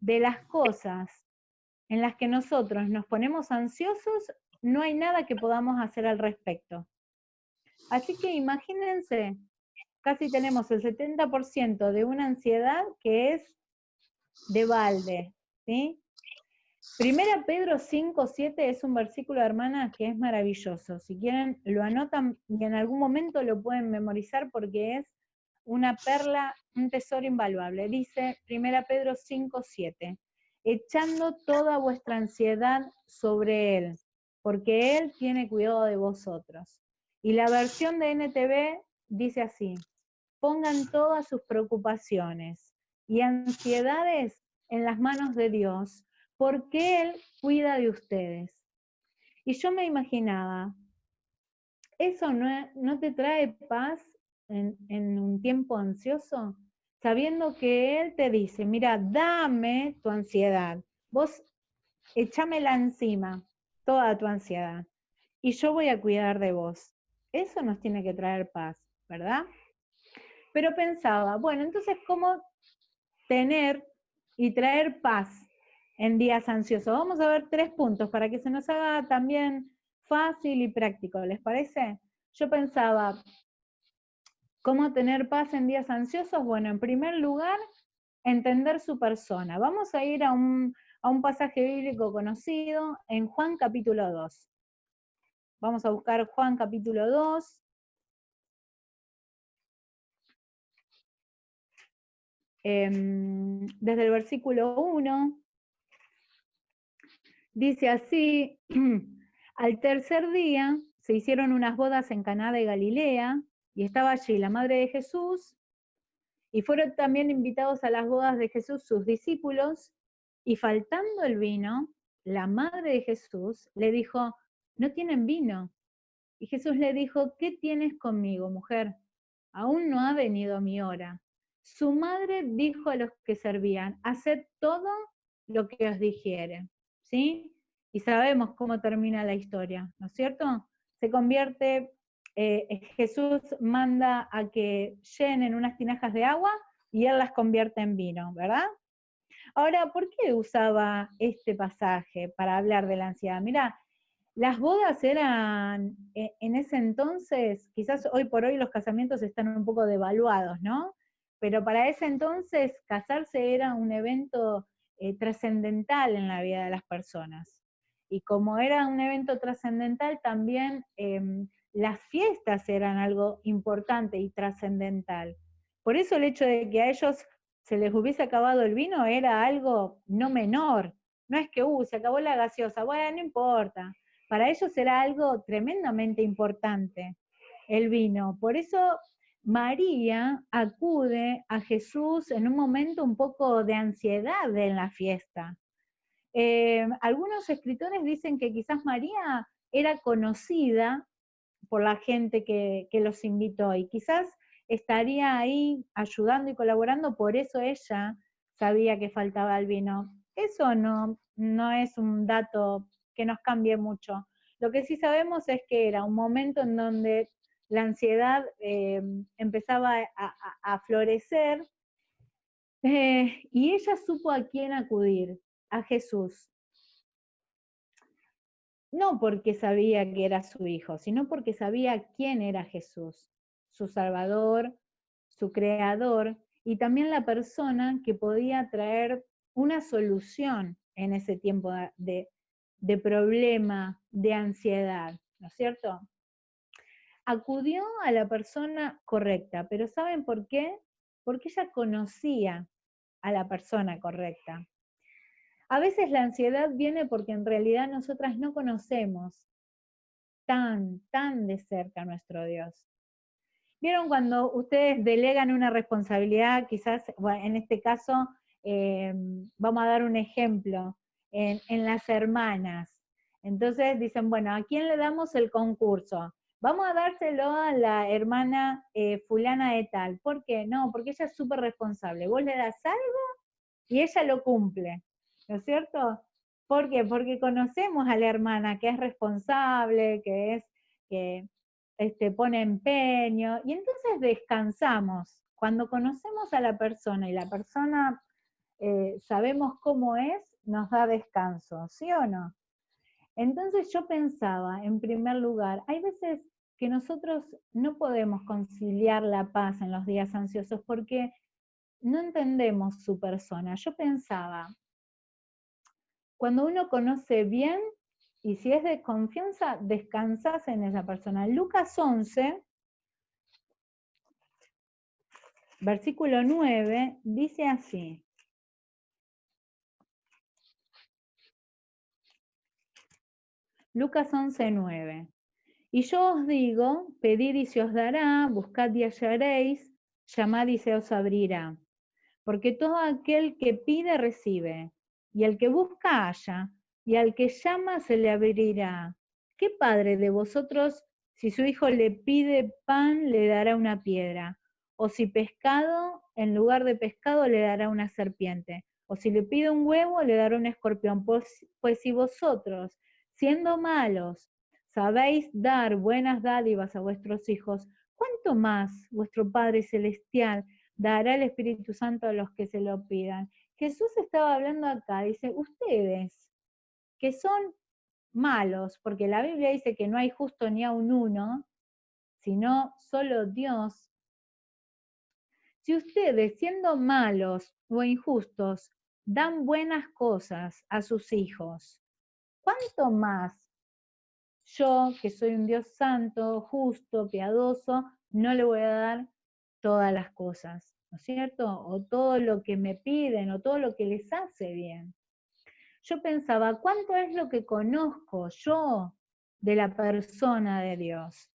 de las cosas en las que nosotros nos ponemos ansiosos, no hay nada que podamos hacer al respecto. Así que imagínense, casi tenemos el 70% de una ansiedad que es de balde, ¿sí? Primera Pedro 5:7 es un versículo, hermanas, que es maravilloso. Si quieren, lo anotan y en algún momento lo pueden memorizar porque es una perla, un tesoro invaluable. Dice Primera Pedro 5:7, echando toda vuestra ansiedad sobre Él, porque Él tiene cuidado de vosotros. Y la versión de NTV dice así, pongan todas sus preocupaciones y ansiedades en las manos de Dios, porque Él cuida de ustedes. Y yo me imaginaba, ¿eso no te trae paz en un tiempo ansioso? Sabiendo que Él te dice, mira, dame tu ansiedad, vos échamela encima, toda tu ansiedad, y yo voy a cuidar de vos. Eso nos tiene que traer paz, ¿verdad? Pero pensaba, bueno, entonces, ¿cómo tener y traer paz en días ansiosos? Vamos a ver 3 puntos para que se nos haga también fácil y práctico, ¿les parece? Yo pensaba, ¿cómo tener paz en días ansiosos? Bueno, en primer lugar, entender su persona. Vamos a ir a un pasaje bíblico conocido en Juan capítulo 2. Vamos a buscar Juan capítulo 2. Desde el versículo 1, dice así, al tercer día se hicieron unas bodas en Caná de Galilea, y estaba allí la madre de Jesús, y fueron también invitados a las bodas de Jesús sus discípulos, y faltando el vino, la madre de Jesús le dijo, no tienen vino. Y Jesús le dijo, ¿qué tienes conmigo, mujer? Aún no ha venido mi hora. Su madre dijo a los que servían, haced todo lo que os dijere, ¿sí? Y sabemos cómo termina la historia, ¿no es cierto? Se convierte, Jesús manda a que llenen unas tinajas de agua y él las convierte en vino, ¿verdad? Ahora, ¿por qué usaba este pasaje para hablar de la ansiedad? Mirá, las bodas eran, en ese entonces, quizás hoy por hoy los casamientos están un poco devaluados, ¿no? Pero para ese entonces casarse era un evento trascendental en la vida de las personas. Y como era un evento trascendental, también las fiestas eran algo importante y trascendental. Por eso el hecho de que a ellos se les hubiese acabado el vino era algo no menor. No es que, se acabó la gaseosa, bueno, no importa. Para ellos era algo tremendamente importante el vino. Por eso María acude a Jesús en un momento un poco de ansiedad en la fiesta. Algunos escritores dicen que quizás María era conocida por la gente que los invitó y quizás estaría ahí ayudando y colaborando, por eso ella sabía que faltaba el vino. Eso no es un dato que nos cambie mucho. Lo que sí sabemos es que era un momento en donde la ansiedad empezaba a florecer, y ella supo a quién acudir, a Jesús. No porque sabía que era su hijo, sino porque sabía quién era Jesús, su Salvador, su Creador, y también la persona que podía traer una solución en ese tiempo de problema, de ansiedad, ¿no es cierto? Acudió a la persona correcta, pero ¿saben por qué? Porque ella conocía a la persona correcta. A veces la ansiedad viene porque en realidad nosotras no conocemos tan de cerca a nuestro Dios. ¿Vieron cuando ustedes delegan una responsabilidad? Quizás, bueno, en este caso, vamos a dar un ejemplo, en las hermanas. Entonces dicen, bueno, ¿a quién le damos el concurso? Vamos a dárselo a la hermana fulana de tal. ¿Por qué? No, porque ella es súper responsable. Vos le das algo y ella lo cumple, ¿no es cierto? ¿Por qué? Porque conocemos a la hermana que es responsable, que pone empeño, y entonces descansamos. Cuando conocemos a la persona y la persona sabemos cómo es, nos da descanso, ¿sí o no? Entonces yo pensaba, en primer lugar, hay veces que nosotros no podemos conciliar la paz en los días ansiosos porque no entendemos su persona. Yo pensaba, cuando uno conoce bien, y si es de confianza, descansas en esa persona. Lucas 11, versículo 9, dice así. Lucas 11, 9. Y yo os digo, pedid y se os dará, buscad y hallaréis, llamad y se os abrirá. Porque todo aquel que pide recibe, y el que busca halla, y al que llama se le abrirá. ¿Qué padre de vosotros, si su hijo le pide pan, le dará una piedra? O si pescado, en lugar de pescado le dará una serpiente. O si le pide un huevo, le dará un escorpión. Pues si vosotros, siendo malos, sabéis dar buenas dádivas a vuestros hijos, ¿cuánto más vuestro Padre Celestial dará el Espíritu Santo a los que se lo pidan? Jesús estaba hablando acá, dice, ustedes que son malos, porque la Biblia dice que no hay justo ni a un uno, sino solo Dios. Si ustedes, siendo malos o injustos, dan buenas cosas a sus hijos, ¿cuánto más yo, que soy un Dios santo, justo, piadoso, no le voy a dar todas las cosas, ¿no es cierto? O todo lo que me piden, o todo lo que les hace bien? Yo pensaba, ¿cuánto es lo que conozco yo de la persona de Dios?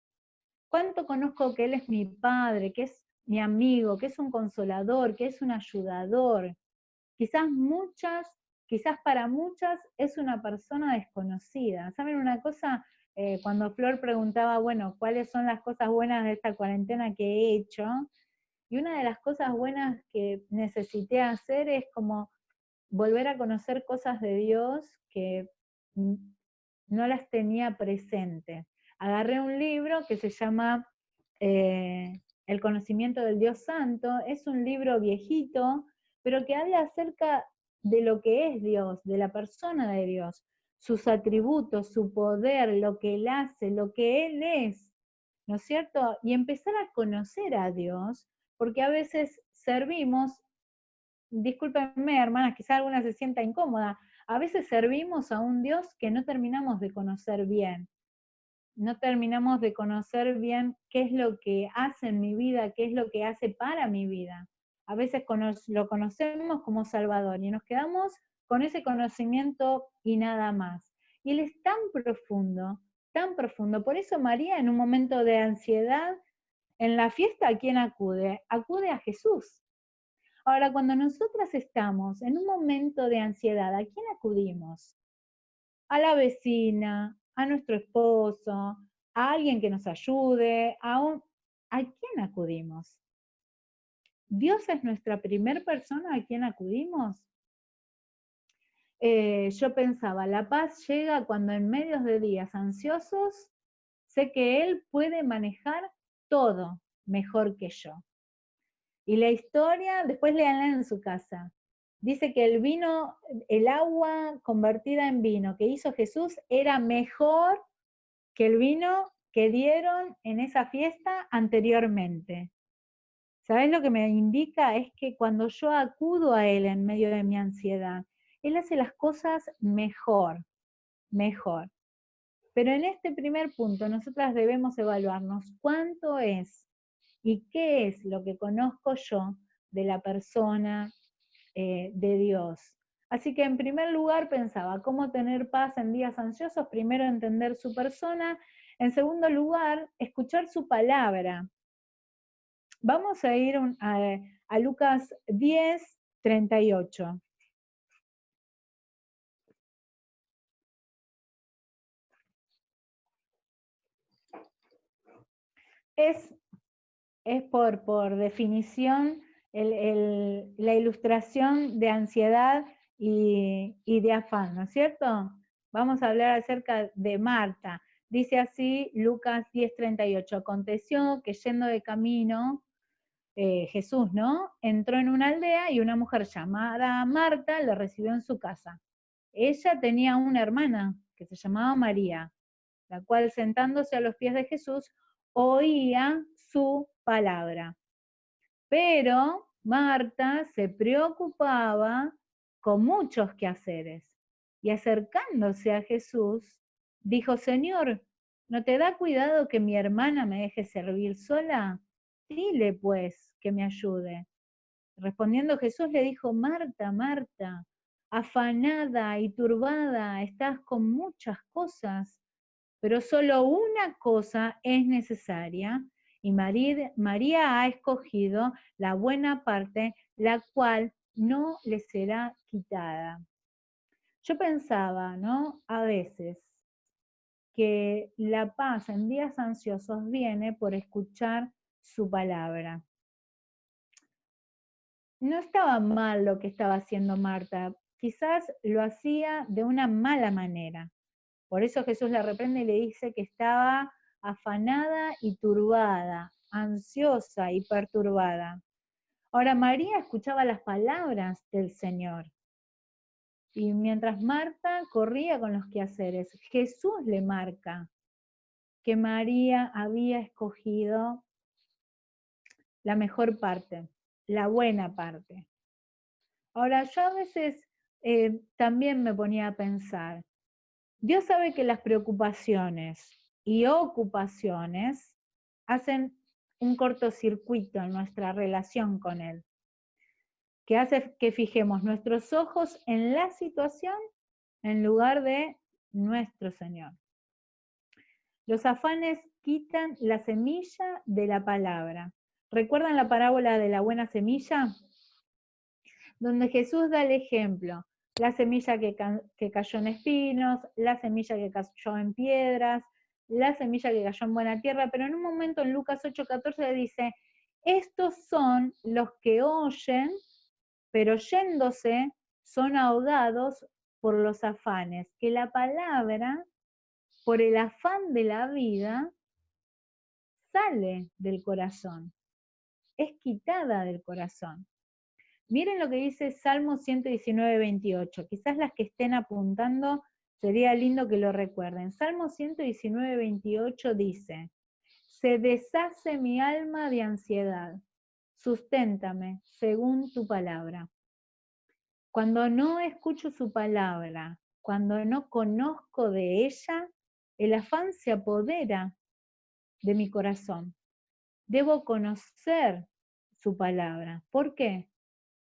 ¿Cuánto conozco que Él es mi Padre, que es mi amigo, que es un consolador, que es un ayudador? Quizás para muchas es una persona desconocida. ¿Saben una cosa? Cuando Flor preguntaba, bueno, ¿cuáles son las cosas buenas de esta cuarentena que he hecho? Y una de las cosas buenas que necesité hacer es como volver a conocer cosas de Dios que no las tenía presentes. Agarré un libro que se llama El conocimiento del Dios Santo. Es un libro viejito, pero que habla acerca de lo que es Dios, de la persona de Dios, sus atributos, su poder, lo que Él hace, lo que Él es, ¿no es cierto? Y empezar a conocer a Dios, porque a veces servimos, discúlpenme hermanas, quizá alguna se sienta incómoda, a veces servimos a un Dios que no terminamos de conocer bien. No terminamos de conocer bien qué es lo que hace en mi vida, qué es lo que hace para mi vida. A veces lo conocemos como Salvador y nos quedamos con ese conocimiento y nada más. Y Él es tan profundo, tan profundo. Por eso María, en un momento de ansiedad, en la fiesta, ¿a quién acude? Acude a Jesús. Ahora, cuando nosotras estamos en un momento de ansiedad, ¿a quién acudimos? A la vecina, a nuestro esposo, a alguien que nos ayude, ¿a quién acudimos? ¿Dios es nuestra primer persona a quien acudimos? Yo pensaba, la paz llega cuando en medio de días ansiosos sé que Él puede manejar todo mejor que yo. Y la historia, después leanla en su casa. Dice que el vino, el agua convertida en vino que hizo Jesús era mejor que el vino que dieron en esa fiesta anteriormente. ¿Sabes lo que me indica? Es que cuando yo acudo a Él en medio de mi ansiedad, Él hace las cosas mejor, mejor. Pero en este primer punto, nosotras debemos evaluarnos cuánto es y qué es lo que conozco yo de la persona de Dios. Así que en primer lugar pensaba, ¿cómo tener paz en días ansiosos? Primero entender su persona. En segundo lugar, escuchar su palabra. Vamos a ir a Lucas 10, 38. Es por definición la ilustración de ansiedad y de afán, ¿no es cierto? Vamos a hablar acerca de Marta. Dice así Lucas 10:38, aconteció que yendo de camino, Jesús, ¿no? Entró en una aldea y una mujer llamada Marta lo recibió en su casa. Ella tenía una hermana que se llamaba María, la cual sentándose a los pies de Jesús oía su palabra. Pero Marta se preocupaba con muchos quehaceres y acercándose a Jesús, dijo: Señor, ¿no te da cuidado que mi hermana me deje servir sola? Dile pues que me ayude. Respondiendo Jesús le dijo: Marta, Marta, afanada y turbada estás con muchas cosas, pero solo una cosa es necesaria, y María ha escogido la buena parte, la cual no le será quitada. Yo pensaba, ¿no? A veces que la paz en días ansiosos viene por escuchar su palabra. No estaba mal lo que estaba haciendo Marta, quizás lo hacía de una mala manera. Por eso Jesús la reprende y le dice que estaba afanada y turbada, ansiosa y perturbada. Ahora María escuchaba las palabras del Señor. Y mientras Marta corría con los quehaceres, Jesús le marca que María había escogido la mejor parte, la buena parte. Ahora, yo a veces también me ponía a pensar, Dios sabe que las preocupaciones y ocupaciones hacen un cortocircuito en nuestra relación con Él, que hace que fijemos nuestros ojos en la situación en lugar de nuestro Señor. Los afanes quitan la semilla de la palabra. ¿Recuerdan la parábola de la buena semilla? Donde Jesús da el ejemplo, la semilla que cayó en espinos, la semilla que cayó en piedras, la semilla que cayó en buena tierra, pero en un momento en Lucas 8:14 dice, estos son los que oyen, pero yéndose son ahogados por los afanes, que la palabra, por el afán de la vida, sale del corazón, es quitada del corazón. Miren lo que dice Salmo 119, 28. Quizás las que estén apuntando, sería lindo que lo recuerden. Salmo 119, 28 dice, se deshace mi alma de ansiedad, susténtame según tu palabra. Cuando no escucho su palabra, cuando no conozco de ella, el afán se apodera de mi corazón. Debo conocer su palabra. ¿Por qué?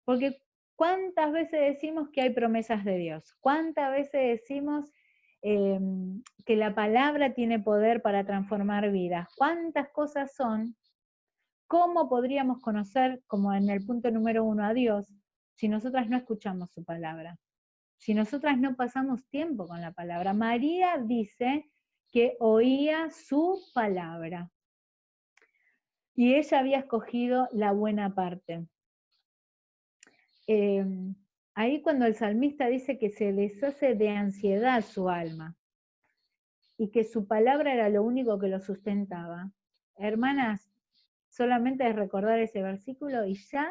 Porque ¿cuántas veces decimos que hay promesas de Dios? ¿Cuántas veces decimos que la palabra tiene poder para transformar vidas? ¿Cuántas cosas son? ¿Cómo podríamos conocer, como en el punto número 1, a Dios, si nosotras no escuchamos su palabra? Si nosotras no pasamos tiempo con la palabra. María dice que oía su palabra. Y ella había escogido la buena parte. Ahí cuando el salmista dice que se deshace de ansiedad su alma y que su palabra era lo único que lo sustentaba. Hermanas, solamente es recordar ese versículo y ya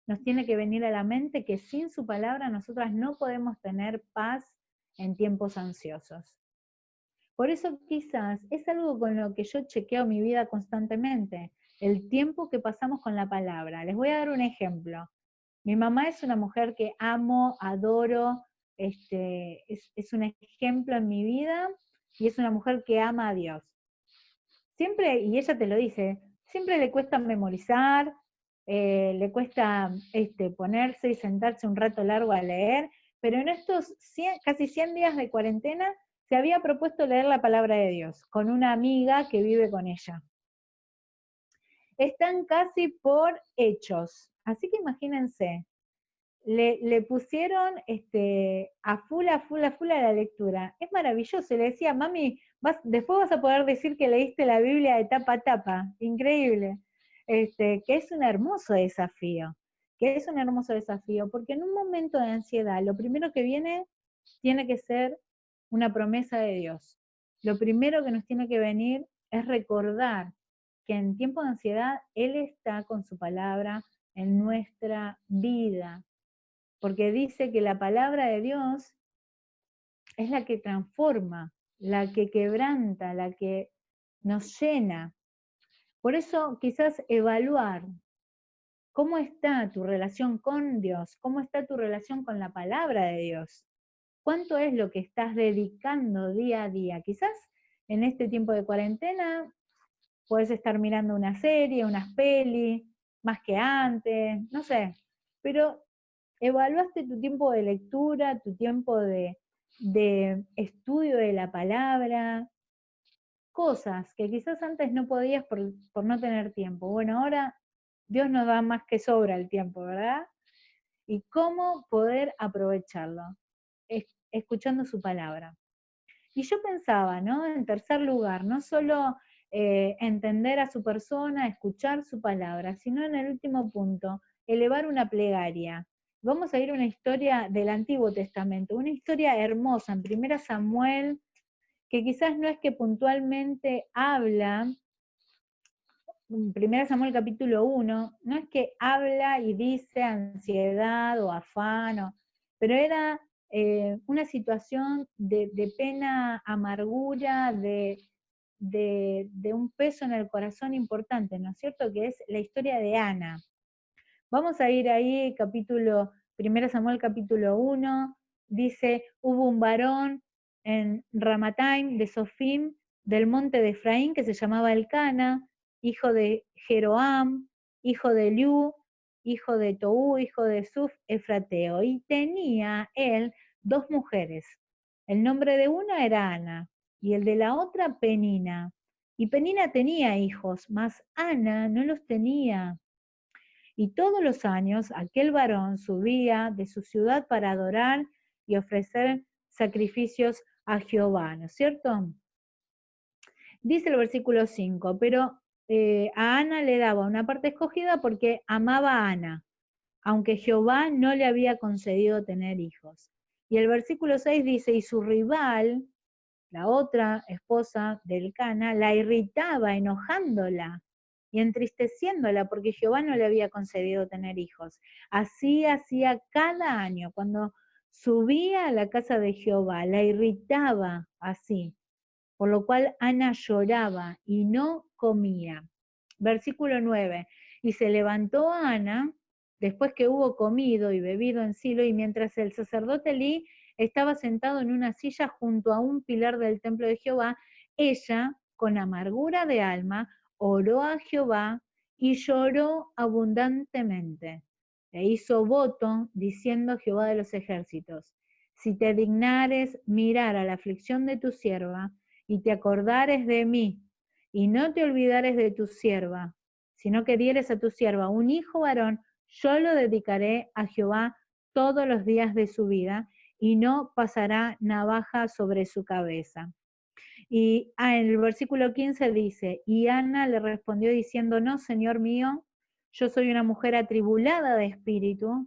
nos tiene que venir a la mente que sin su palabra nosotras no podemos tener paz en tiempos ansiosos. Por eso quizás es algo con lo que yo chequeo mi vida constantemente, el tiempo que pasamos con la palabra. Les voy a dar un ejemplo. Mi mamá es una mujer que amo, adoro, es un ejemplo en mi vida y es una mujer que ama a Dios. Siempre, y ella te lo dice, siempre le cuesta memorizar, le cuesta ponerse y sentarse un rato largo a leer, pero en estos casi 100 días de cuarentena se había propuesto leer la palabra de Dios con una amiga que vive con ella. Están casi por hechos, así que imagínense, le pusieron a full a la lectura. Es maravilloso, le decía, mami, después vas a poder decir que leíste la Biblia de tapa a tapa, increíble. Que es un hermoso desafío, porque en un momento de ansiedad, lo primero que viene tiene que ser una promesa de Dios. Lo primero que nos tiene que venir es recordar que en tiempo de ansiedad Él está con su palabra en nuestra vida, porque dice que la palabra de Dios es la que transforma, la que quebranta, la que nos llena. Por eso quizás evaluar cómo está tu relación con Dios, cómo está tu relación con la palabra de Dios, cuánto es lo que estás dedicando día a día. Quizás en este tiempo de cuarentena puedes estar mirando una serie, unas pelis, más que antes, no sé, pero evaluaste tu tiempo de lectura, tu tiempo de estudio de la palabra, cosas que quizás antes no podías por no tener tiempo. Bueno, ahora Dios nos da más que sobra el tiempo, ¿verdad? Y cómo poder aprovecharlo, escuchando su palabra. Y yo pensaba, ¿no? En tercer lugar, no solo entender a su persona, escuchar su palabra, sino en el último punto, elevar una plegaria. Vamos a ir a una historia del Antiguo Testamento, una historia hermosa en 1 Samuel, que quizás no es que puntualmente habla, 1 Samuel capítulo 1, no es que habla y dice ansiedad o afán, pero era una situación de pena, amargura, de un peso en el corazón importante, ¿no es cierto? Que es la historia de Ana. Vamos a ir ahí, 1 Samuel capítulo 1, dice, hubo un varón en Ramataim de Sofim, del monte de Efraín, que se llamaba Elcana, hijo de Jeroam, hijo de Liu, hijo de Tou, hijo de Suf, Efrateo, y tenía él 2 mujeres. El nombre de una era Ana, y el de la otra Penina. Y Penina tenía hijos, mas Ana no los tenía. Y todos los años aquel varón subía de su ciudad para adorar y ofrecer sacrificios a Jehová, ¿no es cierto? Dice el versículo 5, pero a Ana le daba una parte escogida porque amaba a Ana, aunque Jehová no le había concedido tener hijos. Y el versículo 6 dice, y su rival, la otra esposa del Cana, la irritaba, enojándola y entristeciéndola porque Jehová no le había concedido tener hijos. Así hacía cada año, cuando subía a la casa de Jehová, la irritaba así, por lo cual Ana lloraba y no comía. Versículo 9, y se levantó Ana después que hubo comido y bebido en Silo, y mientras el sacerdote Elí estaba sentado en una silla junto a un pilar del templo de Jehová, ella, con amargura de alma, oró a Jehová y lloró abundantemente. E hizo voto diciendo Jehová de los ejércitos, si te dignares mirar a la aflicción de tu sierva y te acordares de mí y no te olvidares de tu sierva, sino que dieres a tu sierva un hijo varón, yo lo dedicaré a Jehová todos los días de su vida y no pasará navaja sobre su cabeza. Y en el versículo 15 dice, y Ana le respondió diciendo, no, Señor mío, yo soy una mujer atribulada de espíritu,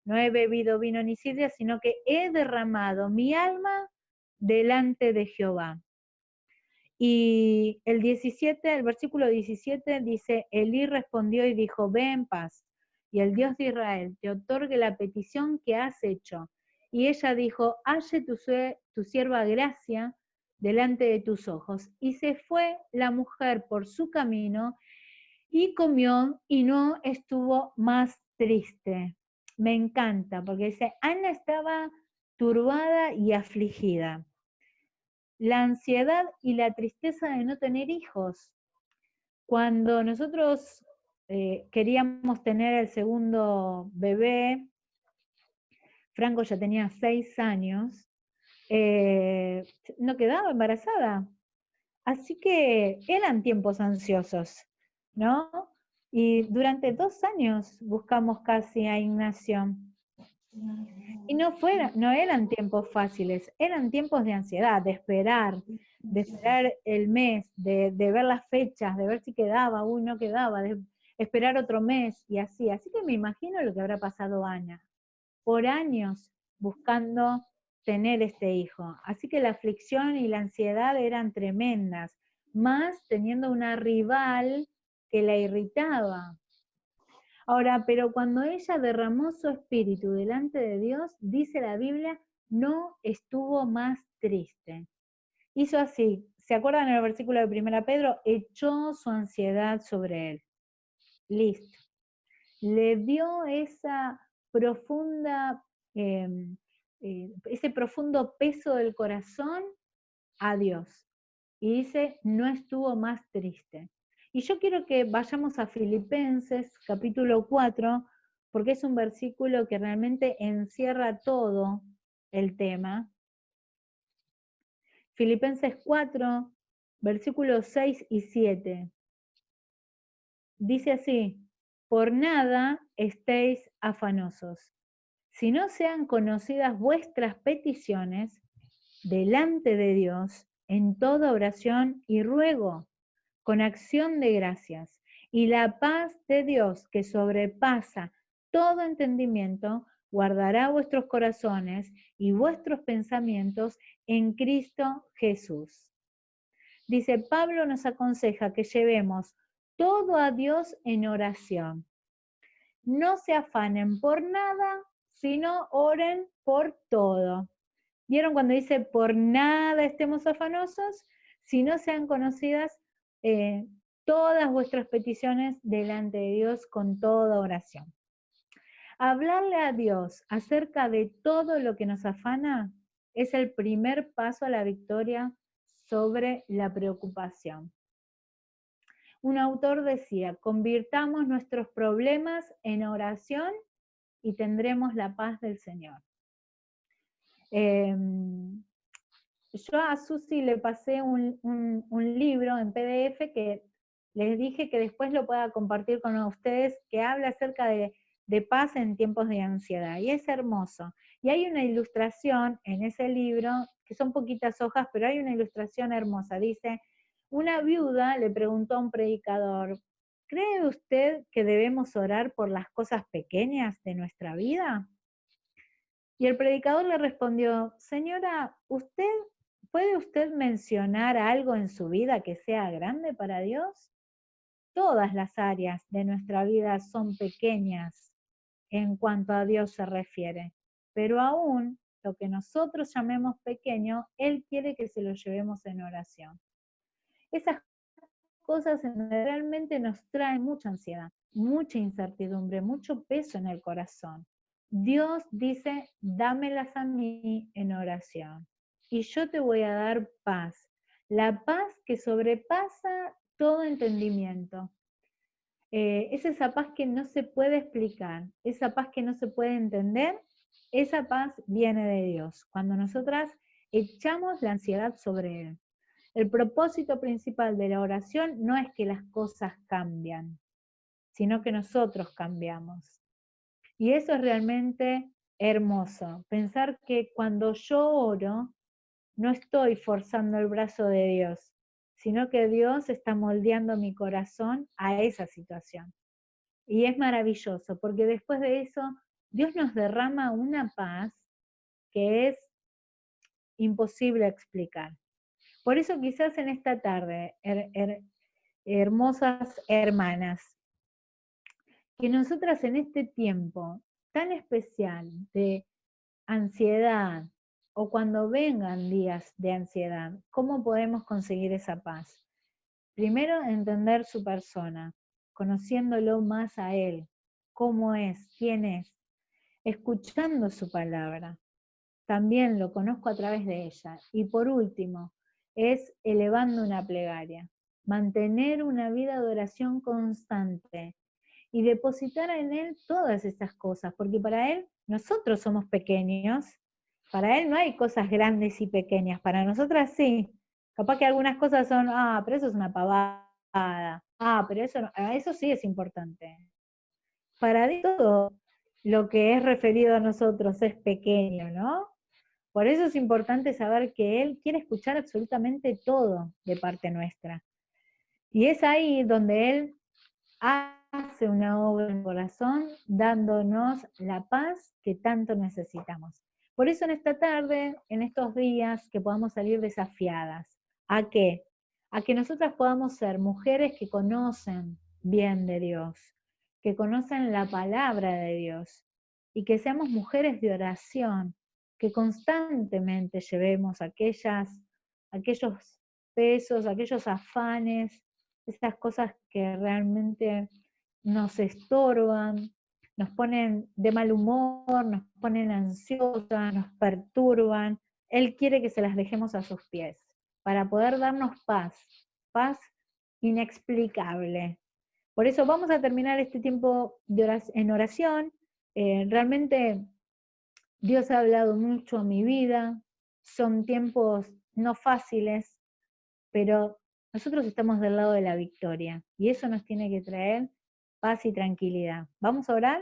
no he bebido vino ni sidra, sino que he derramado mi alma delante de Jehová. Y el versículo 17 dice, Elí respondió y dijo, ve en paz, y el Dios de Israel te otorgue la petición que has hecho. Y ella dijo, halle tu sierva gracia delante de tus ojos. Y se fue la mujer por su camino y comió y no estuvo más triste. Me encanta, porque dice, Ana estaba turbada y afligida. La ansiedad y la tristeza de no tener hijos. Cuando nosotros queríamos tener el segundo bebé, Franco ya tenía 6 años, no quedaba embarazada. Así que eran tiempos ansiosos, ¿no? Y durante 2 años buscamos casi a Ignacio. Y no eran tiempos fáciles, eran tiempos de ansiedad, de esperar el mes, de ver las fechas, de ver si quedaba, no quedaba, de esperar otro mes y así. Así que me imagino lo que habrá pasado Ana, por años buscando tener este hijo. Así que la aflicción y la ansiedad eran tremendas, más teniendo una rival que la irritaba. Ahora, pero cuando ella derramó su espíritu delante de Dios, dice la Biblia, no estuvo más triste. Hizo así, ¿se acuerdan en el versículo de 1 Pedro? Echó su ansiedad sobre él. Listo. Le dio esa profunda, ese profundo peso del corazón a Dios. Y dice, no estuvo más triste. Y yo quiero que vayamos a Filipenses capítulo 4, porque es un versículo que realmente encierra todo el tema. Filipenses 4, versículos 6 y 7. Dice así, por nada estéis afanosos, si no sean conocidas vuestras peticiones delante de Dios en toda oración y ruego, con acción de gracias. Y la paz de Dios, que sobrepasa todo entendimiento, guardará vuestros corazones y vuestros pensamientos en Cristo Jesús. Dice, Pablo nos aconseja que llevemos todo a Dios en oración. No se afanen por nada, sino oren por todo. ¿Vieron cuando dice por nada estemos afanosos? Si no sean conocidas todas vuestras peticiones delante de Dios con toda oración. Hablarle a Dios acerca de todo lo que nos afana es el primer paso a la victoria sobre la preocupación. Un autor decía, convirtamos nuestros problemas en oración y tendremos la paz del Señor. Yo a Susi le pasé un libro en PDF que les dije que después lo pueda compartir con ustedes, que habla acerca de paz en tiempos de ansiedad, y es hermoso. Y hay una ilustración en ese libro, que son poquitas hojas, pero hay una ilustración hermosa. Dice, una viuda le preguntó a un predicador, ¿cree usted que debemos orar por las cosas pequeñas de nuestra vida? Y el predicador le respondió, señora, ¿puede usted mencionar algo en su vida que sea grande para Dios? Todas las áreas de nuestra vida son pequeñas en cuanto a Dios se refiere, pero aún lo que nosotros llamemos pequeño, Él quiere que se lo llevemos en oración. Esas cosas realmente nos traen mucha ansiedad, mucha incertidumbre, mucho peso en el corazón. Dios dice, dámelas a mí en oración y yo te voy a dar paz, la paz que sobrepasa todo entendimiento. Es esa paz que no se puede explicar, esa paz que no se puede entender, esa paz viene de Dios, cuando nosotras echamos la ansiedad sobre Él. El propósito principal de la oración no es que las cosas cambian, sino que nosotros cambiamos. Y eso es realmente hermoso, pensar que cuando yo oro, no estoy forzando el brazo de Dios, sino que Dios está moldeando mi corazón a esa situación. Y es maravilloso, porque después de eso, Dios nos derrama una paz que es imposible explicar. Por eso quizás en esta tarde, hermosas hermanas, que nosotras en este tiempo tan especial de ansiedad, o cuando vengan días de ansiedad, ¿cómo podemos conseguir esa paz? Primero, entender su persona, conociéndolo más a Él, cómo es, quién es, escuchando su palabra. También lo conozco a través de ella. Y por último, es elevando una plegaria, mantener una vida de oración constante y depositar en Él todas estas cosas, porque para Él nosotros somos pequeños, para Él no hay cosas grandes y pequeñas, para nosotras sí. Capaz que algunas cosas son, pero eso es una pavada, pero eso, no, eso sí es importante. Para Dios todo lo que es referido a nosotros es pequeño, ¿no? Por eso es importante saber que Él quiere escuchar absolutamente todo de parte nuestra. Y es ahí donde Él hace una obra en el corazón, dándonos la paz que tanto necesitamos. Por eso en esta tarde, en estos días, que podamos salir desafiadas. ¿A qué? A que nosotras podamos ser mujeres que conocen bien de Dios, que conocen la palabra de Dios, y que seamos mujeres de oración, que constantemente llevemos aquellos pesos, aquellos afanes, esas cosas que realmente nos estorban, nos ponen de mal humor, nos ponen ansiosas, nos perturban. Él quiere que se las dejemos a sus pies, para poder darnos paz, paz inexplicable. Por eso vamos a terminar este tiempo en oración. Realmente Dios ha hablado mucho a mi vida, son tiempos no fáciles, pero nosotros estamos del lado de la victoria y eso nos tiene que traer paz y tranquilidad. ¿Vamos a orar?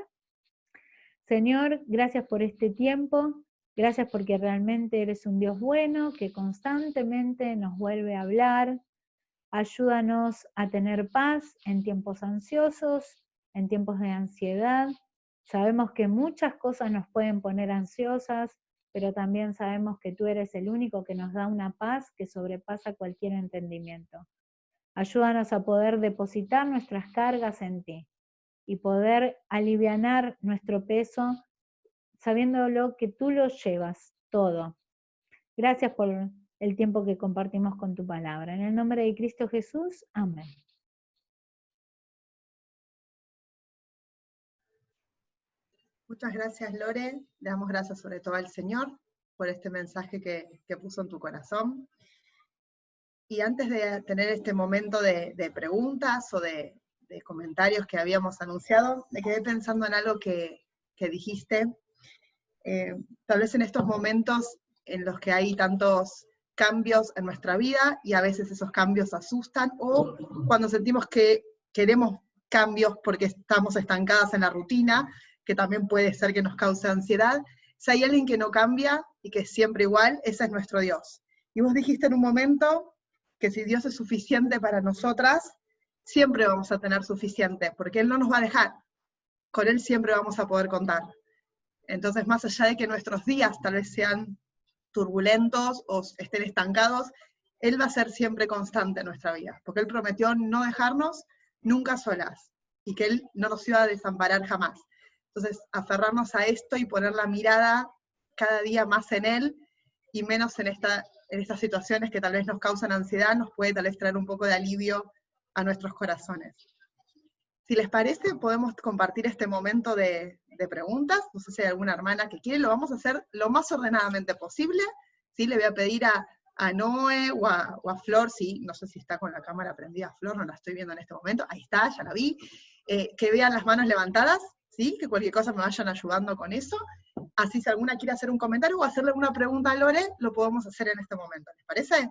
Señor, gracias por este tiempo, gracias porque realmente eres un Dios bueno que constantemente nos vuelve a hablar. Ayúdanos a tener paz en tiempos ansiosos, en tiempos de ansiedad. Sabemos que muchas cosas nos pueden poner ansiosas, pero también sabemos que tú eres el único que nos da una paz que sobrepasa cualquier entendimiento. Ayúdanos a poder depositar nuestras cargas en ti y poder alivianar nuestro peso sabiéndolo que tú lo llevas todo. Gracias por el tiempo que compartimos con tu palabra. En el nombre de Cristo Jesús, amén. Muchas gracias, Lore. Le damos gracias sobre todo al Señor por este mensaje que puso en tu corazón. Y antes de tener este momento de preguntas o de comentarios que habíamos anunciado, me quedé pensando en algo que dijiste. Tal vez en estos momentos en los que hay tantos cambios en nuestra vida y a veces esos cambios asustan, o cuando sentimos que queremos cambios porque estamos estancadas en la rutina, que también puede ser que nos cause ansiedad. Si hay alguien que no cambia y que es siempre igual, ese es nuestro Dios. Y vos dijiste en un momento que si Dios es suficiente para nosotras, siempre vamos a tener suficiente, porque Él no nos va a dejar. Con Él siempre vamos a poder contar. Entonces, más allá de que nuestros días tal vez sean turbulentos o estén estancados, Él va a ser siempre constante en nuestra vida, porque Él prometió no dejarnos nunca solas, y que Él no nos iba a desamparar jamás. Entonces, aferrarnos a esto y poner la mirada cada día más en Él, y menos en estas situaciones que tal vez nos causan ansiedad, nos puede tal vez traer un poco de alivio a nuestros corazones. Si les parece, podemos compartir este momento de preguntas. No sé si hay alguna hermana que quiere, lo vamos a hacer lo más ordenadamente posible. ¿Sí? Le voy a pedir a Noé o a Flor, sí, no sé si está con la cámara prendida Flor, no la estoy viendo en este momento, ahí está, ya la vi, que vean las manos levantadas, ¿sí? Que cualquier cosa me vayan ayudando con eso. Así si alguna quiere hacer un comentario o hacerle alguna pregunta a Lore, lo podemos hacer en este momento. ¿Les parece?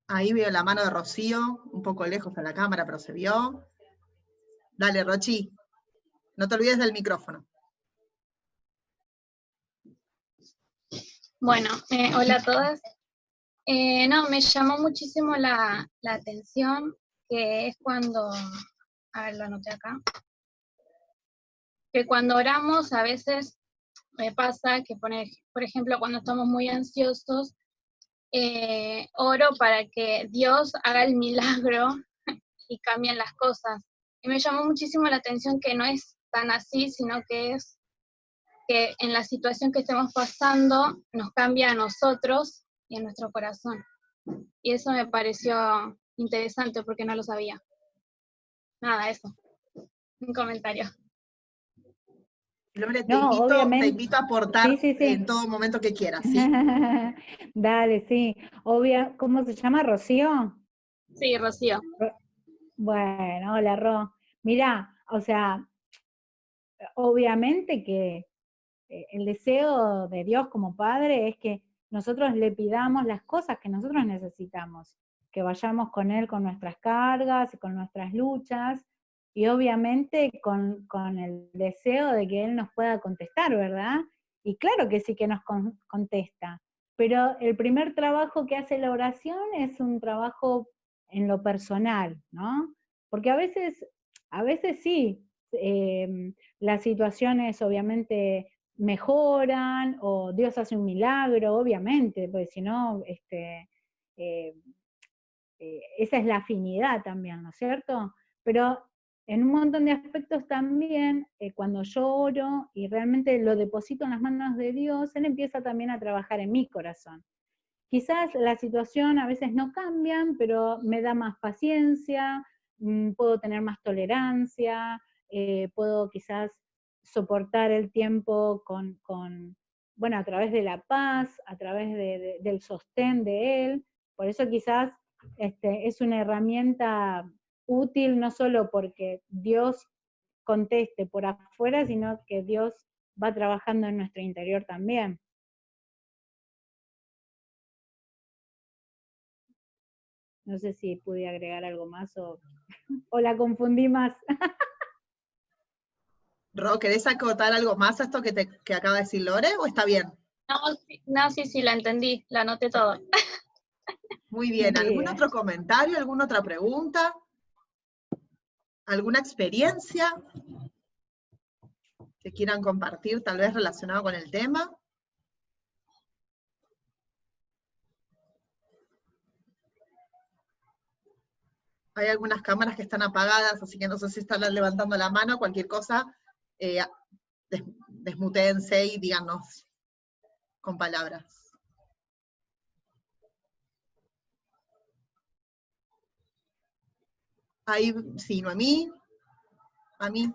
Ahí veo la mano de Rocío, un poco lejos a la cámara, pero se vio. Dale, Rochi, no te olvides del micrófono. Bueno, hola a todas. No, me llamó muchísimo la atención, que es cuando, a ver, lo anoté acá, que cuando oramos a veces me pasa que, por ejemplo, cuando estamos muy ansiosos, oro para que Dios haga el milagro y cambien las cosas. Y me llamó muchísimo la atención que no es tan así, sino que es que en la situación que estemos pasando nos cambia a nosotros y a nuestro corazón. Y eso me pareció interesante porque no lo sabía. Nada, eso. Un comentario. Lore, No, te invito a aportar sí. en todo momento que quieras, ¿sí? Dale, sí. ¿Cómo se llama? ¿Rocío? Sí, Rocío. Bueno, hola, Ro. Mirá, o sea, obviamente que el deseo de Dios como Padre es que nosotros le pidamos las cosas que nosotros necesitamos, que vayamos con Él con nuestras cargas, con nuestras luchas, y obviamente con el deseo de que Él nos pueda contestar, ¿verdad? Y claro que sí que nos contesta, pero el primer trabajo que hace la oración es un trabajo en lo personal, ¿no? Porque a veces sí, las situaciones obviamente mejoran, o Dios hace un milagro, obviamente, porque si no, esa es la afinidad también, ¿no es cierto? Pero en un montón de aspectos también, cuando yo oro y realmente lo deposito en las manos de Dios, Él empieza también a trabajar en mi corazón. Quizás la situación a veces no cambian, pero me da más paciencia, puedo tener más tolerancia, puedo quizás soportar el tiempo bueno, a través de la paz, a través del sostén de Él. Por eso quizás es una herramienta útil, no solo porque Dios conteste por afuera, sino que Dios va trabajando en nuestro interior también. No sé si pude agregar algo más o la confundí más. Ro, ¿querés acotar algo más a esto que acaba de decir Lore, o está bien? No, sí, la entendí, la anoté todo. Muy bien. ¿Algún Sí, otro comentario, alguna otra pregunta? ¿Alguna experiencia que quieran compartir, tal vez relacionado con el tema? Hay algunas cámaras que están apagadas, así que no sé si están levantando la mano, cualquier cosa, desmutéense y díganos con palabras. Ahí, sí, Noemí. A mí.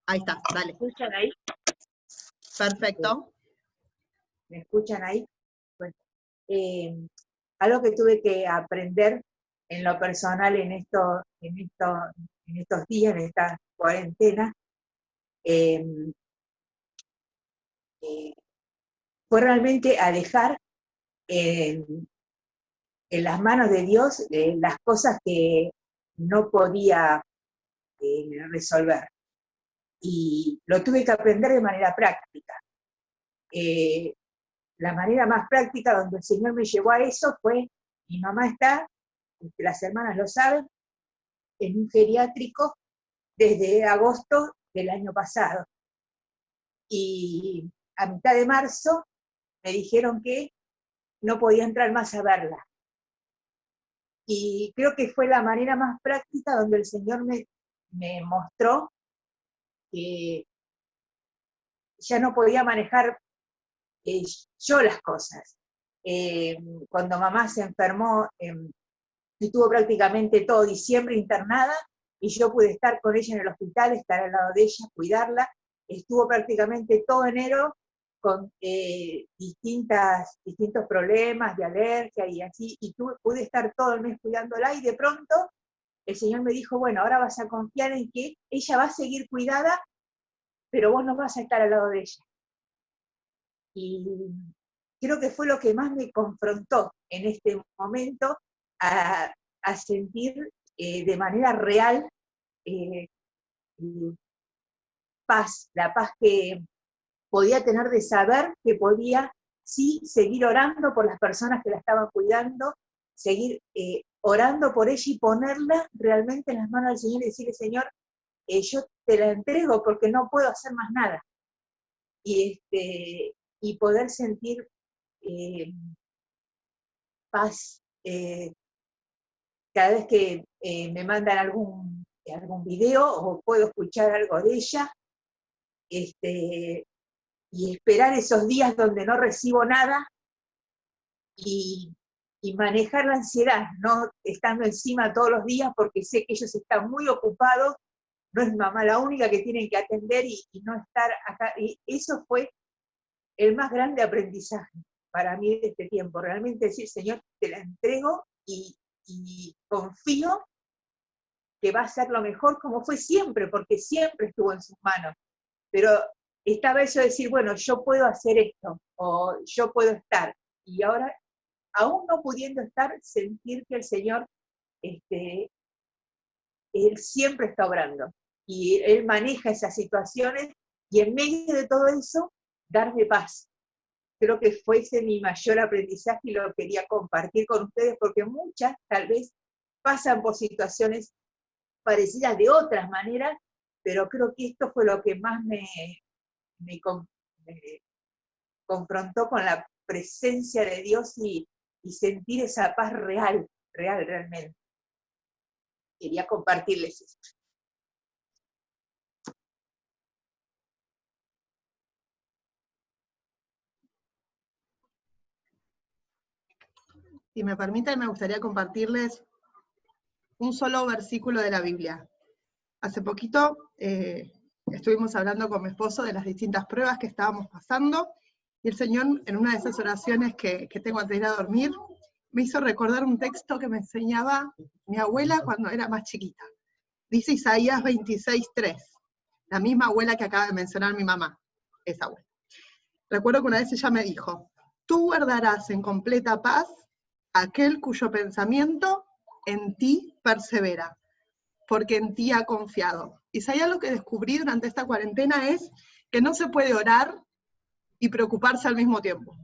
Ahí está, dale. ¿Me escuchan ahí? Perfecto. ¿Me escuchan ahí? Bueno, algo que tuve que aprender en lo personal en estos días, en esta cuarentena, fue realmente a dejar en las manos de Dios las cosas que no podía resolver. Y lo tuve que aprender de manera práctica. La manera más práctica donde el Señor me llevó a eso fue, mi mamá está, las hermanas lo saben, en un geriátrico desde agosto del año pasado. Y a mitad de marzo me dijeron que no podía entrar más a verla. Y creo que fue la manera más práctica donde el Señor me mostró que ya no podía manejar yo las cosas. Cuando mamá se enfermó, estuvo prácticamente todo diciembre internada, y yo pude estar con ella en el hospital, estar al lado de ella, cuidarla. Estuvo prácticamente todo enero con distintos problemas de alergia y así, y pude estar todo el mes cuidándola, y de pronto el Señor me dijo, bueno, ahora vas a confiar en que ella va a seguir cuidada, pero vos no vas a estar al lado de ella. Y creo que fue lo que más me confrontó en este momento a sentir de manera real paz, la paz que podía tener de saber que podía sí seguir orando por las personas que la estaban cuidando, seguir orando por ella y ponerla realmente en las manos del Señor y decirle, Señor, yo te la entrego porque no puedo hacer más nada. Y poder sentir paz cada vez que me mandan algún video o puedo escuchar algo de ella, y esperar esos días donde no recibo nada y manejar la ansiedad, no estando encima todos los días porque sé que ellos están muy ocupados, no es mamá la única que tienen que atender y no estar acá. Y eso fue el más grande aprendizaje para mí de este tiempo, realmente decir, Señor, te la entrego y confío que va a ser lo mejor como fue siempre, porque siempre estuvo en sus manos. Pero estaba eso de decir, bueno, yo puedo hacer esto, o yo puedo estar. Y ahora, aún no pudiendo estar, sentir que el Señor, Él siempre está obrando. Y Él maneja esas situaciones, y en medio de todo eso, darme paz. Creo que fue ese mi mayor aprendizaje y lo quería compartir con ustedes, porque muchas tal vez pasan por situaciones parecidas de otras maneras, pero creo que esto fue lo que más me confrontó con la presencia de Dios y sentir esa paz real, realmente. Quería compartirles esto. Si me permiten, me gustaría compartirles un solo versículo de la Biblia. Hace poquito estuvimos hablando con mi esposo de las distintas pruebas que estábamos pasando, y el Señor, en una de esas oraciones que tengo antes de ir a dormir, me hizo recordar un texto que me enseñaba mi abuela cuando era más chiquita. Dice Isaías 26:3, la misma abuela que acaba de mencionar mi mamá, esa abuela. Recuerdo que una vez ella me dijo: tú guardarás en completa paz aquel cuyo pensamiento en ti persevera, porque en ti ha confiado. Y si hay algo que descubrí durante esta cuarentena es que no se puede orar y preocuparse al mismo tiempo.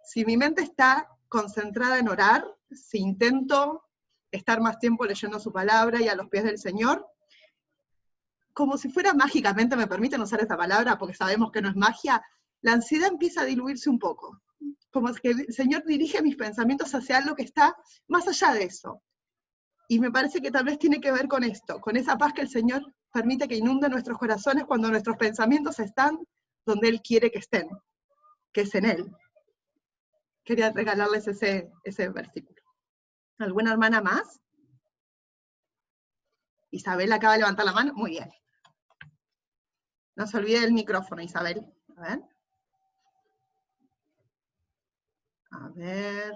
Si mi mente está concentrada en orar, si intento estar más tiempo leyendo su palabra y a los pies del Señor, como si fuera mágicamente, me permiten usar esta palabra porque sabemos que no es magia, la ansiedad empieza a diluirse un poco. Como que el Señor dirige mis pensamientos hacia algo que está más allá de eso. Y me parece que tal vez tiene que ver con esto, con esa paz que el Señor permite que inunde nuestros corazones cuando nuestros pensamientos están donde Él quiere que estén, que es en Él. Quería regalarles ese versículo. ¿Alguna hermana más? Isabel acaba de levantar la mano. Muy bien. No se olvide del micrófono, Isabel. A ver. A ver.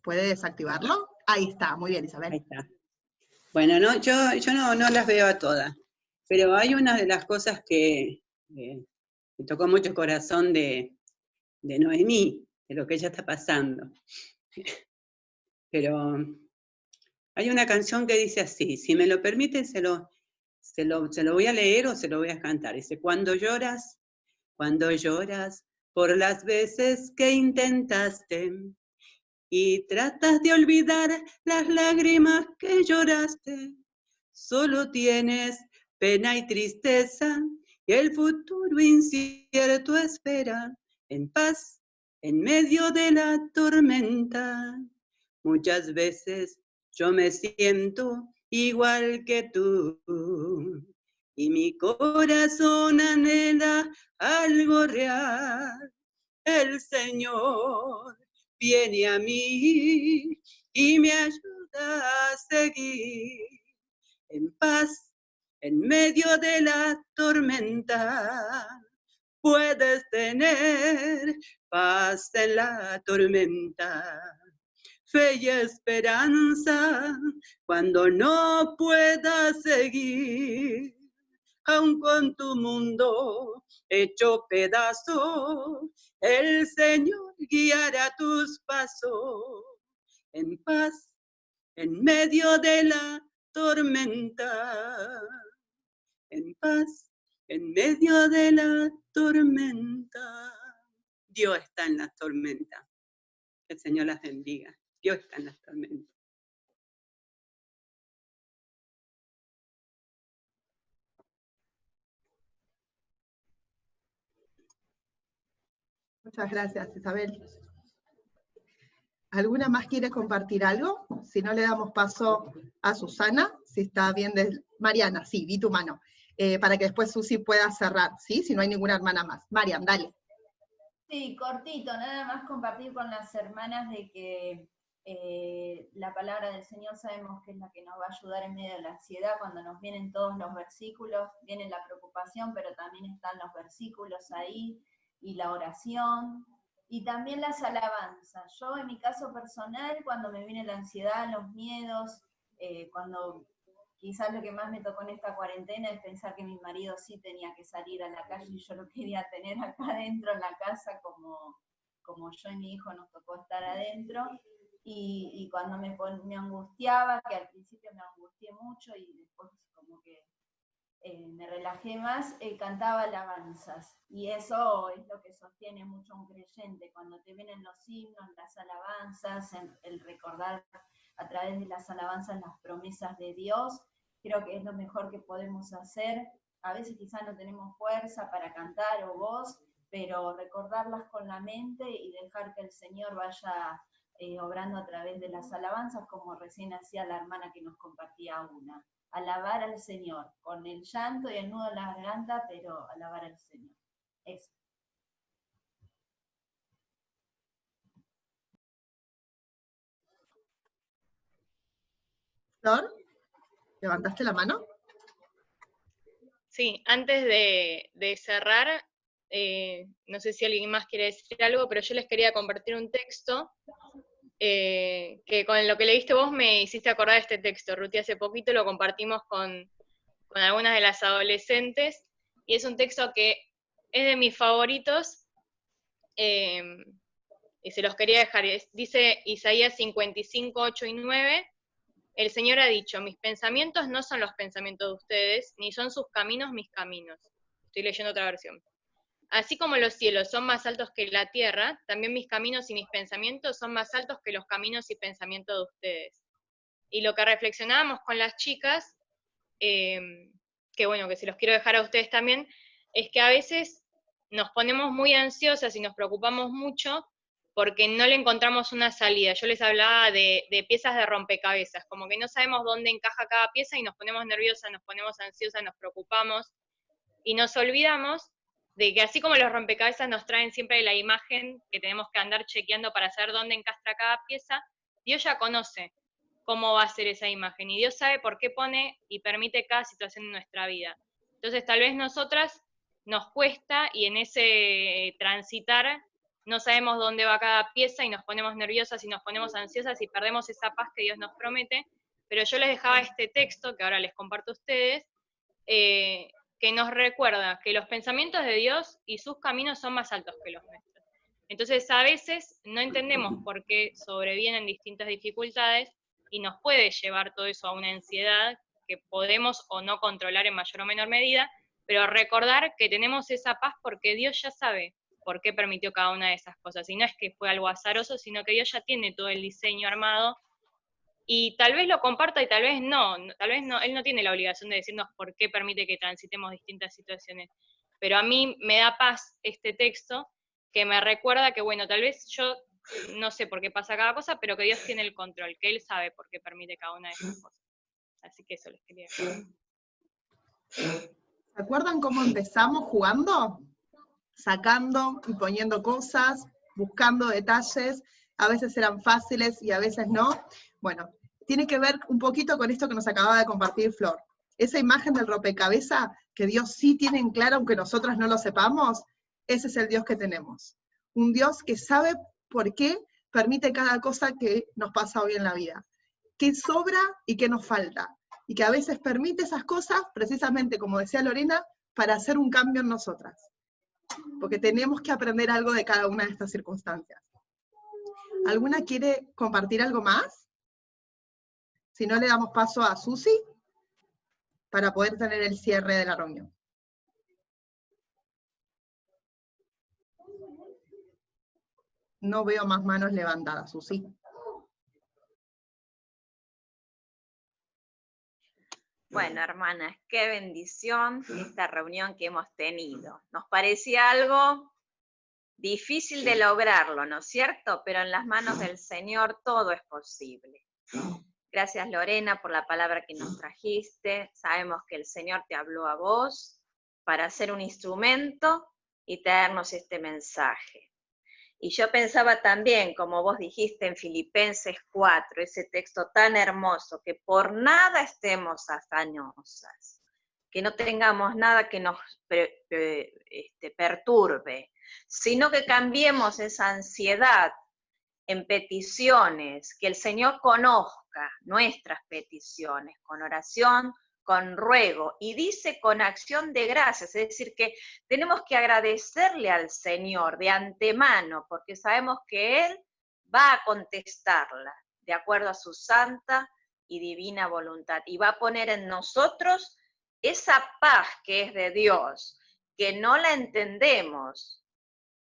¿Puede desactivarlo? Ahí está, muy bien, Isabel. Ahí está. Bueno, no, yo no las veo a todas, pero hay una de las cosas que me tocó mucho el corazón de Noemí, de lo que ella está pasando. Pero hay una canción que dice así, si me lo permiten se lo voy a leer o se lo voy a cantar. Dice: cuando lloras por las veces que intentaste y tratas de olvidar las lágrimas que lloraste, solo tienes pena y tristeza y el futuro incierto espera, en paz, en medio de la tormenta. Muchas veces yo me siento igual que tú y mi corazón anhela algo real. El Señor viene a mí y me ayuda a seguir en paz en medio de la tormenta. Puedes tener paz en la tormenta, fe y esperanza cuando no puedas seguir, aun con tu mundo hecho pedazo, el Señor guiará tus pasos en paz en medio de la tormenta, en paz en medio de la tormenta. Dios está en la tormenta. Que el Señor las bendiga. Dios está en las tormentas. Muchas gracias, Isabel. ¿Alguna más quiere compartir algo? Si no, le damos paso a Susana, si está bien. Mariana, sí, vi tu mano. Para que después Susi pueda cerrar, ¿sí? Si no hay ninguna hermana más. Marian, dale. Sí, cortito, nada más compartir con las hermanas de que la palabra del Señor sabemos que es la que nos va a ayudar en medio de la ansiedad, cuando nos vienen todos los versículos, viene la preocupación, pero también están los versículos ahí, y la oración, y también las alabanzas. Yo en mi caso personal, cuando me viene la ansiedad, los miedos, cuando quizás lo que más me tocó en esta cuarentena es pensar que mi marido sí tenía que salir a la calle y yo lo quería tener acá adentro en la casa como yo y mi hijo nos tocó estar adentro. Y cuando me angustiaba, que al principio me angustié mucho y después como que me relajé más, cantaba alabanzas. Y eso es lo que sostiene mucho a un creyente, cuando te vienen los himnos, las alabanzas, el recordar a través de las alabanzas las promesas de Dios, creo que es lo mejor que podemos hacer. A veces quizás no tenemos fuerza para cantar o voz, pero recordarlas con la mente y dejar que el Señor vaya obrando a través de las alabanzas, como recién hacía la hermana que nos compartía una. Alabar al Señor, con el llanto y el nudo en la garganta, pero alabar al Señor. Eso. Flor, ¿levantaste la mano? Sí, antes de cerrar, no sé si alguien más quiere decir algo, pero yo les quería compartir un texto que con lo que leíste vos me hiciste acordar de este texto, Ruti. Hace poquito lo compartimos con algunas de las adolescentes, y es un texto que es de mis favoritos, y se los quería dejar. Dice Isaías 55, 8 y 9, el Señor ha dicho, mis pensamientos no son los pensamientos de ustedes, ni son sus caminos mis caminos. Estoy leyendo otra versión. Así como los cielos son más altos que la tierra, también mis caminos y mis pensamientos son más altos que los caminos y pensamientos de ustedes. Y lo que reflexionábamos con las chicas, que bueno, que se los quiero dejar a ustedes también, es que a veces nos ponemos muy ansiosas y nos preocupamos mucho porque no le encontramos una salida. Yo les hablaba de piezas de rompecabezas, como que no sabemos dónde encaja cada pieza y nos ponemos nerviosas, nos ponemos ansiosas, nos preocupamos y nos olvidamos de que así como los rompecabezas nos traen siempre la imagen que tenemos que andar chequeando para saber dónde encaja cada pieza, Dios ya conoce cómo va a ser esa imagen y Dios sabe por qué pone y permite cada situación en nuestra vida. Entonces tal vez nosotras nos cuesta y en ese transitar no sabemos dónde va cada pieza y nos ponemos nerviosas y nos ponemos ansiosas y perdemos esa paz que Dios nos promete, pero yo les dejaba este texto que ahora les comparto a ustedes, que nos recuerda que los pensamientos de Dios y sus caminos son más altos que los nuestros. Entonces a veces no entendemos por qué sobrevienen distintas dificultades y nos puede llevar todo eso a una ansiedad que podemos o no controlar en mayor o menor medida, pero recordar que tenemos esa paz porque Dios ya sabe por qué permitió cada una de esas cosas. Y no es que fue algo azaroso, sino que Dios ya tiene todo el diseño armado. Y tal vez lo comparta y tal vez no, Él no tiene la obligación de decirnos por qué permite que transitemos distintas situaciones. Pero a mí me da paz este texto que me recuerda que, bueno, tal vez yo no sé por qué pasa cada cosa, pero que Dios tiene el control, que Él sabe por qué permite cada una de esas cosas. Así que eso les quería decir. ¿Se acuerdan cómo empezamos jugando? Sacando y poniendo cosas, buscando detalles, a veces eran fáciles y a veces no. Bueno, tiene que ver un poquito con esto que nos acababa de compartir Flor. Esa imagen del rompecabezas que Dios sí tiene en claro, aunque nosotros no lo sepamos, ese es el Dios que tenemos. Un Dios que sabe por qué permite cada cosa que nos pasa hoy en la vida. Qué sobra y qué nos falta. Y que a veces permite esas cosas, precisamente como decía Lorena, para hacer un cambio en nosotras. Porque tenemos que aprender algo de cada una de estas circunstancias. ¿Alguna quiere compartir algo más? Si no, le damos paso a Susi para poder tener el cierre de la reunión. No veo más manos levantadas, Susi. Bueno, hermanas, qué bendición esta reunión que hemos tenido. Nos parecía algo difícil de lograrlo, ¿no es cierto? Pero en las manos del Señor todo es posible. Gracias, Lorena, por la palabra que nos trajiste. Sabemos que el Señor te habló a vos para ser un instrumento y traernos este mensaje. Y yo pensaba también, como vos dijiste en Filipenses 4, ese texto tan hermoso, que por nada estemos afanosas, que no tengamos nada que nos perturbe, sino que cambiemos esa ansiedad en peticiones, que el Señor conozca nuestras peticiones, con oración, con ruego, y dice con acción de gracias, es decir, que tenemos que agradecerle al Señor de antemano, porque sabemos que Él va a contestarla de acuerdo a su santa y divina voluntad, y va a poner en nosotros esa paz que es de Dios, que no la entendemos,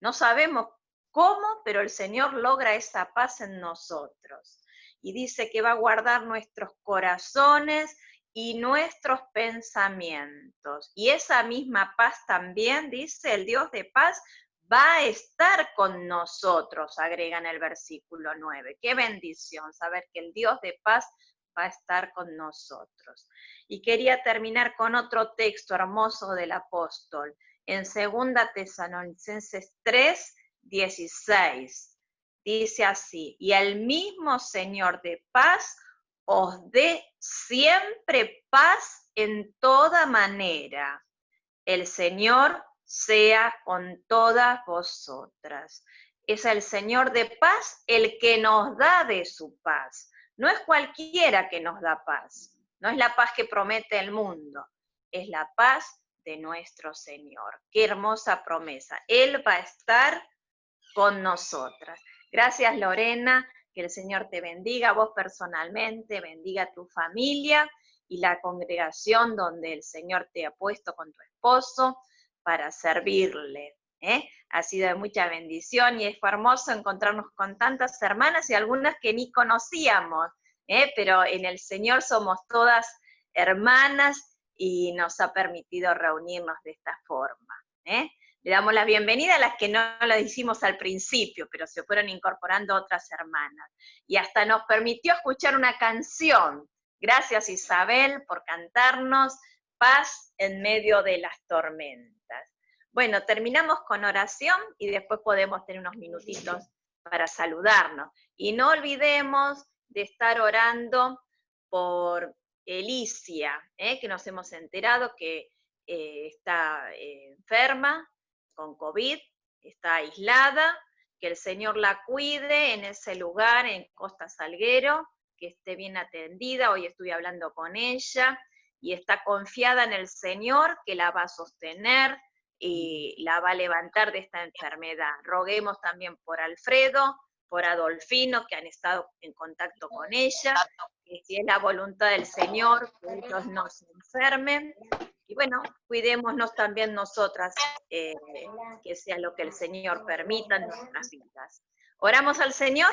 no sabemos cómo, pero el Señor logra esa paz en nosotros. Y dice que va a guardar nuestros corazones y nuestros pensamientos. Y esa misma paz también, dice el Dios de paz, va a estar con nosotros, agrega en el versículo 9. Qué bendición saber que el Dios de paz va a estar con nosotros. Y quería terminar con otro texto hermoso del apóstol, en 2 Tesalonicenses 3, 16. Dice así: y el mismo Señor de paz os dé siempre paz en toda manera. El Señor sea con todas vosotras. Es el Señor de paz el que nos da de su paz. No es cualquiera que nos da paz. No es la paz que promete el mundo. Es la paz de nuestro Señor. Qué hermosa promesa. Él va a estar con nosotras. Gracias, Lorena. Que el Señor te bendiga, vos personalmente, bendiga a tu familia y la congregación donde el Señor te ha puesto con tu esposo para servirle. Ha sido de mucha bendición y fue hermoso encontrarnos con tantas hermanas y algunas que ni conocíamos, pero en el Señor somos todas hermanas y nos ha permitido reunirnos de esta forma. Le damos la bienvenida a las que no lo hicimos al principio, pero se fueron incorporando otras hermanas. Y hasta nos permitió escuchar una canción. Gracias, Isabel, por cantarnos Paz en medio de las tormentas. Bueno, terminamos con oración y después podemos tener unos minutitos para saludarnos. Y no olvidemos de estar orando por Elicia, que nos hemos enterado que está enferma con COVID, está aislada, que el Señor la cuide en ese lugar, en Costa Salguero, que esté bien atendida. Hoy estuve hablando con ella y está confiada en el Señor que la va a sostener y la va a levantar de esta enfermedad. Roguemos también por Alfredo, por Adolfino, que han estado en contacto con ella, que si es la voluntad del Señor, que ellos no se enfermen. Y bueno, cuidémonos también nosotras, que sea lo que el Señor permita en nuestras vidas. ¿Oramos al Señor?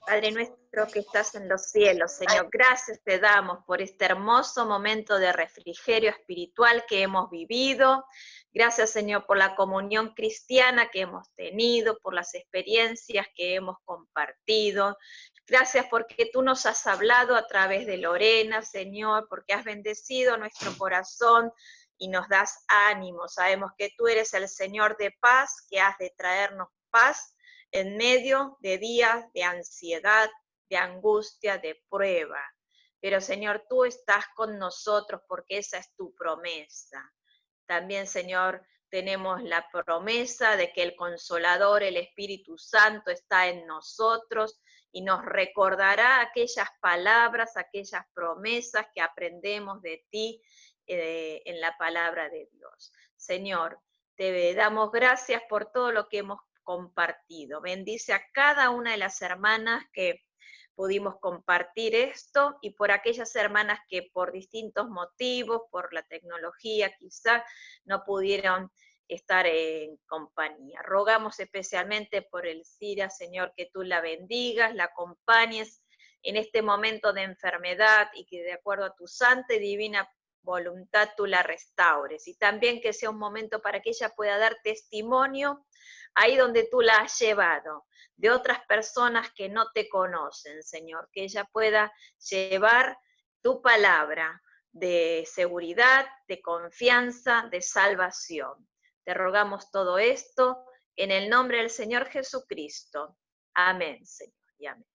Padre nuestro que estás en los cielos, Señor, gracias te damos por este hermoso momento de refrigerio espiritual que hemos vivido. Gracias, Señor, por la comunión cristiana que hemos tenido, por las experiencias que hemos compartido. Gracias porque tú nos has hablado a través de Lorena, Señor, porque has bendecido nuestro corazón y nos das ánimo. Sabemos que tú eres el Señor de paz, que has de traernos paz en medio de días de ansiedad, de angustia, de prueba. Pero, Señor, tú estás con nosotros porque esa es tu promesa. También, Señor, tenemos la promesa de que el Consolador, el Espíritu Santo, está en nosotros y nos recordará aquellas palabras, aquellas promesas que aprendemos de ti en la palabra de Dios. Señor, te damos gracias por todo lo que hemos compartido. Bendice a cada una de las hermanas que pudimos compartir esto y por aquellas hermanas que por distintos motivos, por la tecnología quizás, no pudieron estar en compañía. Rogamos especialmente por Elcira, Señor, que tú la bendigas, la acompañes en este momento de enfermedad y que de acuerdo a tu santa y divina voluntad tú la restaures. Y también que sea un momento para que ella pueda dar testimonio ahí donde tú la has llevado, de otras personas que no te conocen, Señor, que ella pueda llevar tu palabra de seguridad, de confianza, de salvación. Te rogamos todo esto en el nombre del Señor Jesucristo. Amén, Señor, y amén.